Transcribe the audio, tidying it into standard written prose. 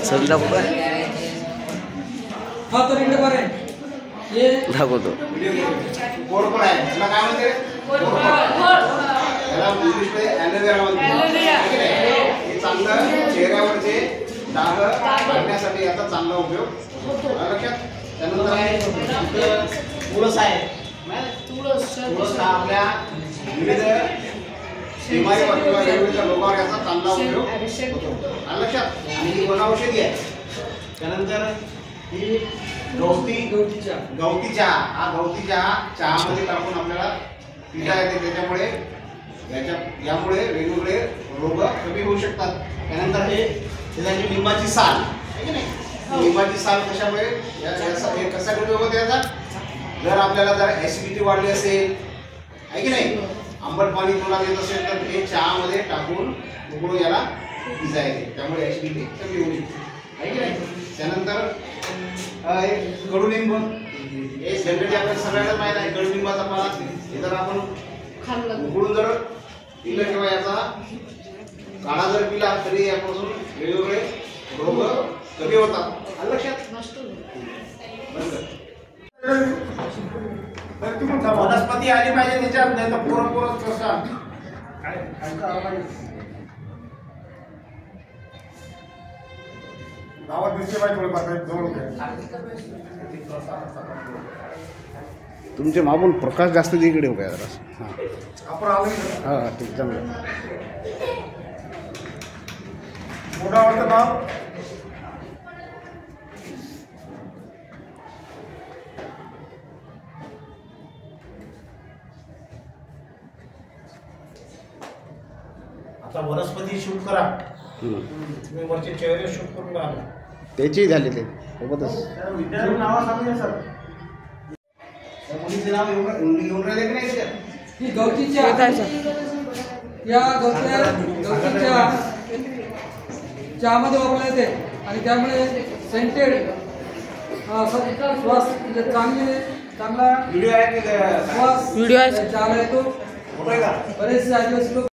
सगळा कुठं हा तर इकडे बरं आहे हे दाखवतो कोरफड आहे त्याला काय म्हणते त्याला इंग्लिशमध्ये ॲलोवेरा म्हणतात. हे चांगलं चेहऱ्यावरचे डाग काढण्यासाठी याचा चांगला उपयोग लक्षात. त्यानंतर तुळस आहे. तुळस हा आपल्या विविध बिमारीवर किंवा वेगवेगळ्या रोगावर याचा चांगला उपयोग होतो लक्षात. आणि ही वनौषधी आहे. त्यानंतर ही गवती चहा. हा गवती चहा चहामध्ये टाकून आपल्याला पिता येते. त्याच्यामुळे यामुळे वेगवेगळे रोग कमी होऊ शकतात. त्यानंतर हे त्याची लिंबाची साल आहे की नाही. लिंबाची साल कशामुळे कशासाठी उपयोग होते याचा. जर आपल्याला जर ऍसिडिटी वाढली असेल आहे की नाही, आंबट पाणी तोंडात येत असेल तर हे चहामध्ये टाकून उकळून याला पिता येते. त्यामुळे ऍसिडिटी कमी होऊ शकते आहे की नाही. त्यानंतर कडुलिंब हे जनरली आपल्याला सगळ्यांना माहित आहे. कडुलिंबाचा पाला हे जर आपण उकळून जर पिलं किंवा याचा काढा जर पिला तरी यापासून वेगवेगळे रोग कमी होतात. लक्षात. वनस्पती आली पाहिजे त्याच्यात, नाही तर पोरच कसा गावात दिसते पाहिजे थोडंफार जवळ. तुमच्या मागून प्रकाश जास्त तिकडे उभा आहे जरा. आपण आलो हां ठीक चांगलं. मोठा आवडतं नाव आता वनस्पती शूट करा. तुम्ही वरचे चेहरे शूट करून राहिला त्याची झाली ते सोबतच. विद्यार्थी नाव सांगूया सर. मुलीचे नाव येऊन राहिले की नाही सर. ही गवतीच्या या गवतीच्या चहामध्ये वापरले जाते आणि त्यामुळे सेंटेड श्वास म्हणजे चांगला व्हिडिओ आहे की श्वास चहाला येतो. बरेचसे आदिवासी लोक